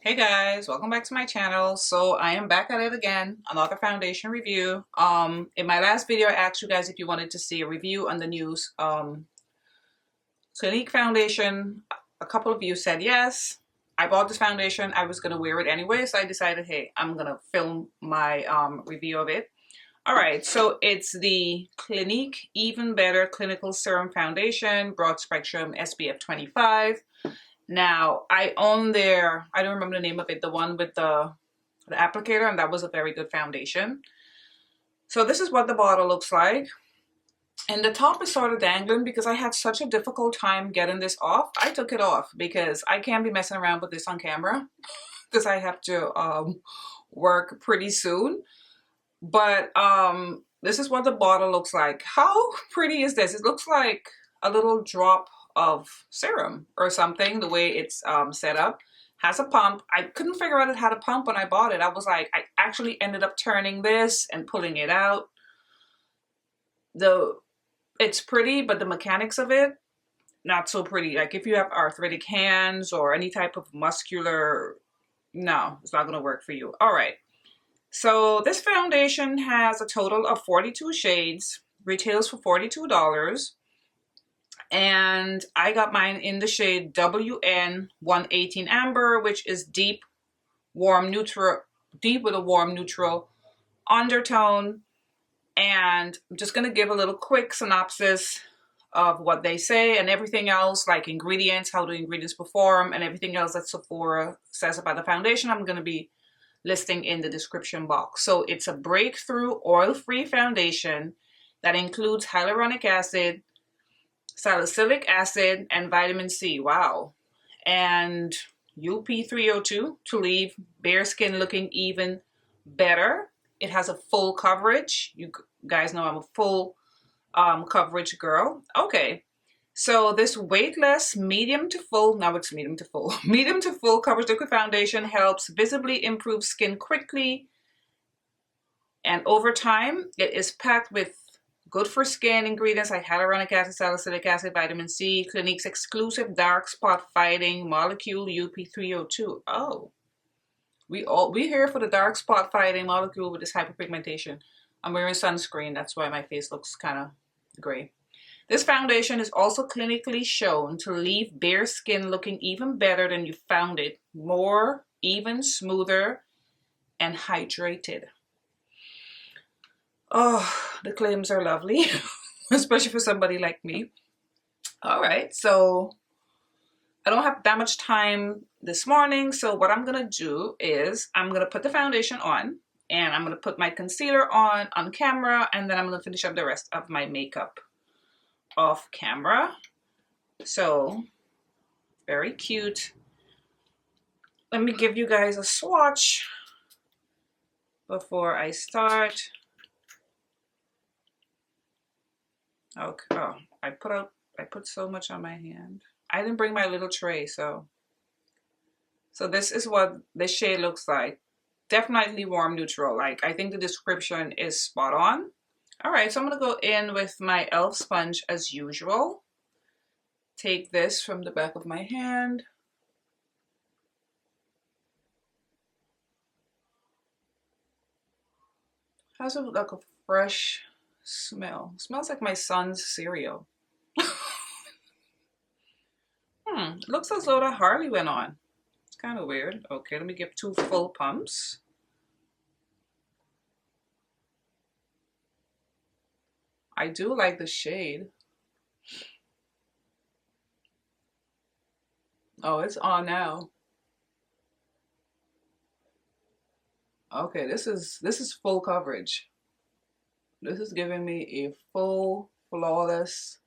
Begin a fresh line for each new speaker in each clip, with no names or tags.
Hey guys, welcome back to my channel. So I am back at it again, another foundation review. In my last video, I asked you guys if you wanted to see a review on the new Clinique foundation. A couple of you said yes. I bought this foundation. I was gonna wear it anyway, so I decided, hey, I'm gonna film my review of it. All right, so it's the Clinique Even Better Clinical Serum Foundation, Broad Spectrum SPF 25. Now, I own their, I don't remember the name of it, the one with the applicator, and that was a very good foundation. So this is what the bottle looks like. And the top is sort of dangling because I had such a difficult time getting this off. I took it off because I can't be messing around with this on camera because I have to work pretty soon. But this is what the bottle looks like. How pretty is this? It looks like a little drop of serum or something, the way it's set up. Has a pump. I couldn't figure out it had a pump when I bought it. I was like, I actually ended up turning this and pulling it out. It's pretty, but the mechanics of it, not so pretty. Like if you have arthritic hands or any type of muscular, no, it's not gonna work for you. All right. So this foundation has a total of 42 shades, retails for $42. And I got mine in the shade WN 118 Amber, which is deep, warm, neutral, deep with a warm, neutral undertone. And I'm just going to give a little quick synopsis of what they say and everything else, like ingredients, how the ingredients perform, and everything else that Sephora says about the foundation. I'm going to be listing in the description box. So it's a breakthrough oil-free foundation that includes hyaluronic acid, salicylic acid, and vitamin C. Wow. And UP302 to leave bare skin looking even better. It has a full coverage. You guys know I'm a full coverage girl. Okay. So this weightless medium to full, now it's medium to full, medium to full coverage liquid foundation helps visibly improve skin quickly. And over time, it is packed with good for skin ingredients like hyaluronic acid, salicylic acid, vitamin C, Clinique's exclusive dark spot fighting molecule UP302. Oh, we here for the dark spot fighting molecule with this hyperpigmentation. I'm wearing sunscreen, that's why my face looks kind of gray. This foundation is also clinically shown to leave bare skin looking even better than you found it, more even, smoother, and hydrated. Oh, the claims are lovely, especially for somebody like me. All right, so I don't have that much time this morning, so what I'm gonna do is I'm gonna put the foundation on, and I'm gonna put my concealer on camera, and then I'm gonna finish up the rest of my makeup off camera. So very cute. Let me give you guys a swatch before I start. Okay. Oh, I put so much on my hand. I didn't bring my little tray, so this is what this shade looks like. Definitely warm neutral. Like I think the description is spot on. All right, so I'm gonna go in with my e.l.f. sponge as usual. Take this from the back of my hand. Has like a fresh smell. Smells like my son's cereal. Looks as though the Harley went on. It's kind of weird. Okay, let me give 2 full pumps. I do like the shade. Oh, it's on now. Okay, this is full coverage. This is giving me a full, flawless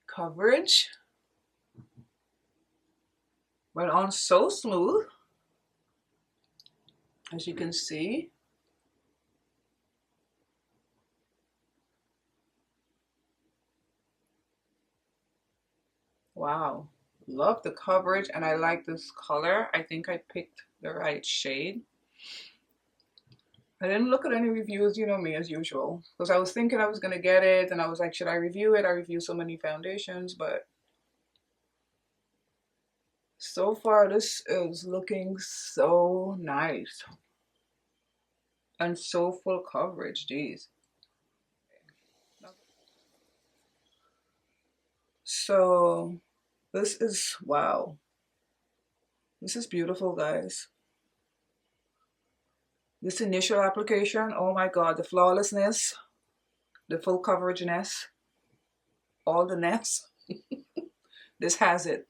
coverage. Went on so smooth, as you can see. Wow, love the coverage, and I like this color. I think I picked the right shade. I didn't look at any reviews, you know me, as usual, because I was thinking I was gonna get it, and I was like, should I review it? I review so many foundations, but So far, this is looking so nice. And so full coverage, geez. So this is, wow. This is beautiful, guys. This initial application, oh my God, the flawlessness, the full coverageness, all the ness. This has it.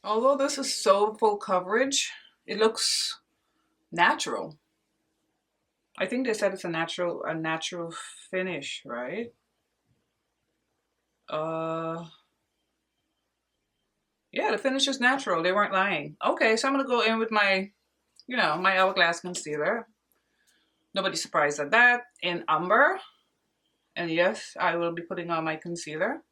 Although this is so full coverage, it looks natural. I think they said it's a natural finish, right? Yeah, the finish is natural. They weren't lying. Okay, so I'm gonna go in with my, my Hourglass concealer. Nobody's surprised at that. In Umber. And yes, I will be putting on my concealer.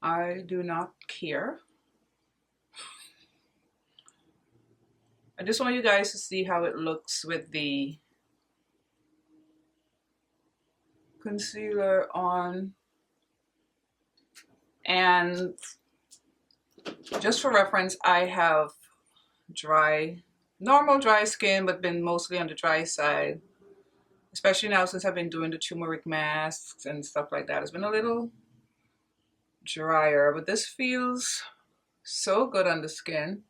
I do not care. I just want you guys to see how it looks with the concealer on. And just for reference, I have normal dry skin, but been mostly on the dry side. Especially now since I've been doing the turmeric masks and stuff like that. It's been a little drier, but this feels so good on the skin.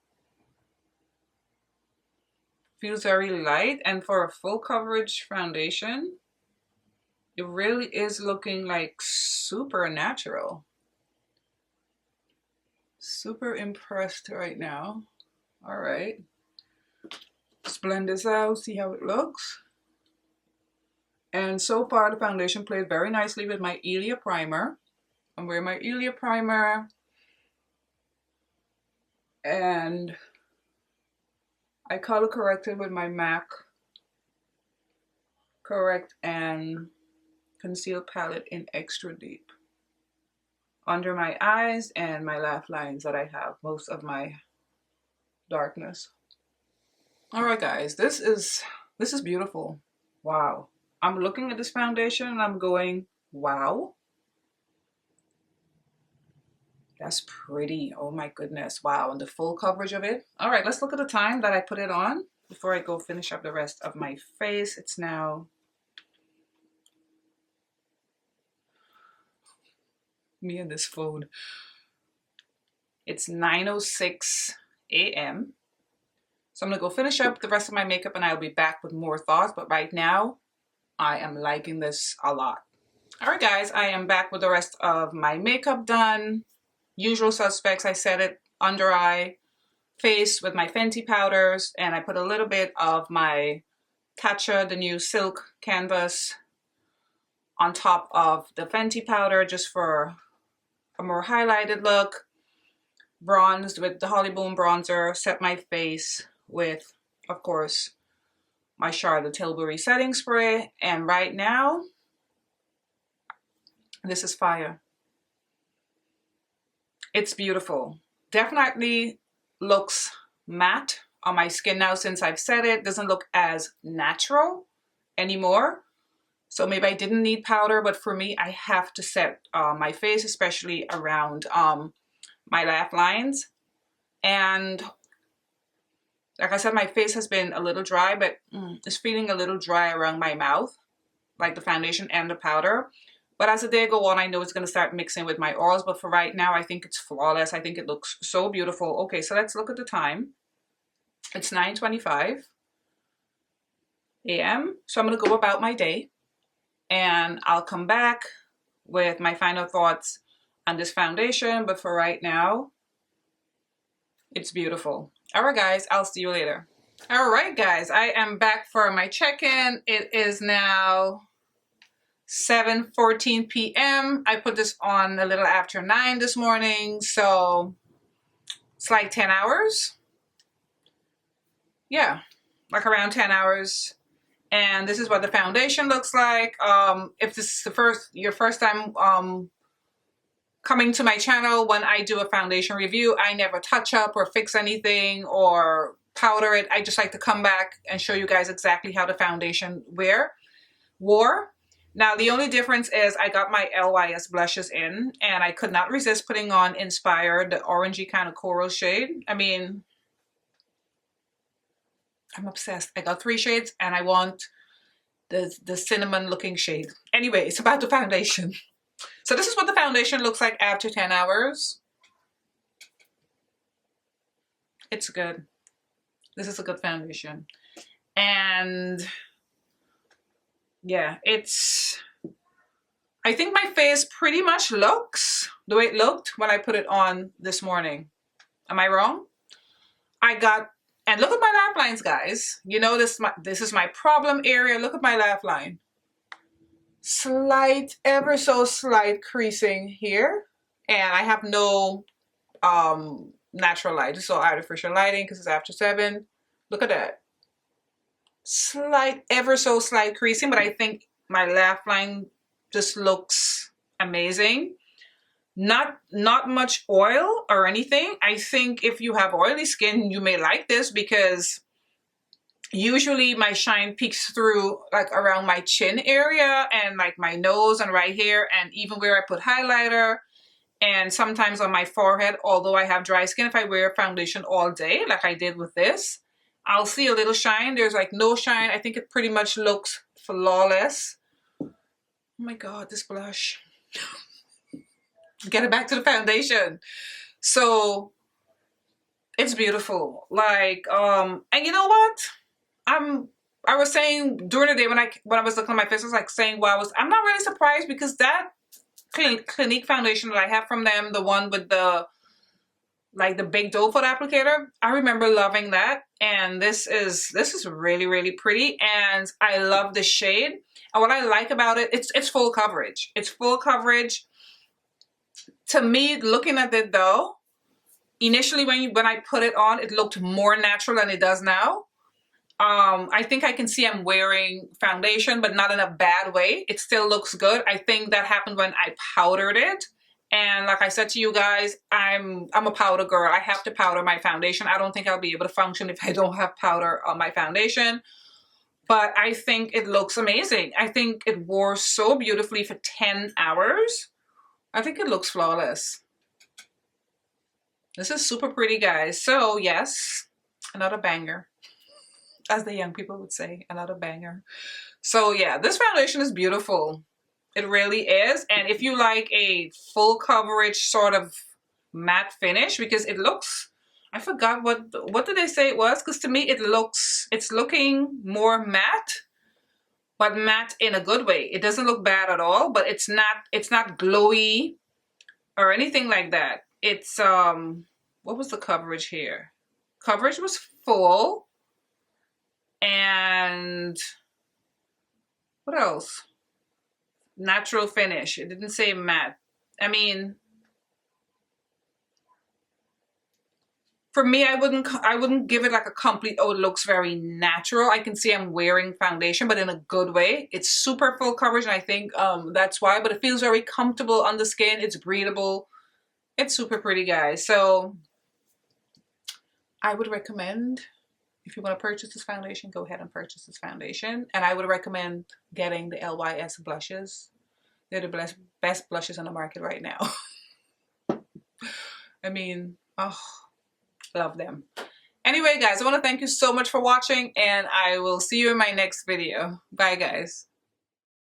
Feels very light, and for a full coverage foundation, it really is looking like super natural. Super impressed right now. All right. Let's blend this out, see how it looks. And so far, the foundation played very nicely with my Ilia primer. I'm wearing my Ilia primer. And I color corrected with my MAC Correct and Conceal palette in Extra Deep. Under my eyes and my laugh lines that I have most of my darkness. All right, guys, this is beautiful. Wow. I'm looking at this foundation and I'm going, wow. That's pretty. Oh my goodness. Wow. And the full coverage of it. All right, let's look at the time that I put it on before I go finish up the rest of my face. It's now me and this phone. It's 9:06 a.m. So I'm going to go finish up the rest of my makeup and I'll be back with more thoughts. But right now, I am liking this a lot. All right, guys, I am back with the rest of my makeup done. Usual suspects, I set it under eye, face with my Fenty powders, and I put a little bit of my Tatcha, the new silk canvas, on top of the Fenty powder just for a more highlighted look. Bronzed with the Holly Bloom bronzer, set my face with, of course, my Charlotte Tilbury setting spray, and right now, this is fire. It's beautiful. Definitely looks matte on my skin now since I've set it. Doesn't look as natural anymore. So maybe I didn't need powder, but for me, I have to set my face, especially around my laugh lines. And like I said, my face has been a little dry, but it's feeling a little dry around my mouth, like the foundation and the powder. But as the day go on, I know it's going to start mixing with my oils. But for right now, I think it's flawless. I think it looks so beautiful. Okay, so let's look at the time. It's 9:25 a.m. So I'm going to go about my day. And I'll come back with my final thoughts on this foundation. But for right now, it's beautiful. All right, guys, I'll see you later. All right, guys, I am back for my check-in. It is now 7:14 p.m. I put this on a little after 9 this morning, so it's like 10 hours. Yeah, like around 10 hours. And this is what the foundation looks like. If this is your first time coming to my channel, when I do a foundation review, I never touch up or fix anything or powder it. I just like to come back and show you guys exactly how the foundation wore. Now, the only difference is I got my LYS blushes in, and I could not resist putting on Inspired, the orangey kind of coral shade. I mean, I'm obsessed. I got 3 shades, and I want the cinnamon looking shade. Anyway, it's about the foundation. So this is what the foundation looks like after 10 hours. It's good. This is a good foundation. And yeah, I think my face pretty much looks the way it looked when I put it on this morning. Am I wrong? And look at my laugh lines, guys. You know, this is my problem area. Look at my laugh line. Slight, ever so slight creasing here. And I have no natural light. It's all artificial lighting because it's after 7. Look at that. Slight, ever so slight creasing, but I think my laugh line just looks amazing. Not much oil or anything. I think if you have oily skin, you may like this because usually my shine peeks through like around my chin area and like my nose and right here, and even where I put highlighter, and sometimes on my forehead. Although I have dry skin, if I wear foundation all day like I did with this, I'll see a little shine. There's like no shine. I think it pretty much looks flawless. Oh my god, this blush. Get it back to the foundation. So it's beautiful. Like and you know what, I was saying during the day when I was looking at my face, I was like saying, wow, I'm not really surprised because that Clinique foundation that I have from them, the one with the like the big doe foot applicator, I remember loving that. And this is really, really pretty, and I love the shade. And what I like about it, it's full coverage. It's full coverage. To me, looking at it though, initially when I put it on, it looked more natural than it does now. I think I can see I'm wearing foundation, but not in a bad way. It still looks good. I think that happened when I powdered it. And like I said to you guys, I'm a powder girl. I have to powder my foundation. I don't think I'll be able to function if I don't have powder on my foundation. But I think it looks amazing. I think it wore so beautifully for 10 hours. I think it looks flawless. This is super pretty, guys. So yes, another banger. As the young people would say, another banger. So yeah, this foundation is beautiful. It really is. And if you like a full coverage sort of matte finish, because it looks, I forgot what did they say it was? Because to me it's looking more matte, but matte in a good way. It doesn't look bad at all, but it's not glowy or anything like that. It's what was the coverage here? Coverage was full. And what else? Natural finish. It didn't say matte. I mean, for me, I wouldn't give it like a complete, oh, it looks very natural. I can see I'm wearing foundation, but in a good way. It's super full coverage, and I think that's why. But it feels very comfortable on the skin. It's breathable. It's super pretty, guys. So I would recommend, if you want to purchase this foundation, go ahead and purchase this foundation. And I would recommend getting the LYS blushes. They're the best blushes on the market right now. I mean, oh, love them. Anyway, guys, I want to thank you so much for watching, and I will see you in my next video. Bye, guys.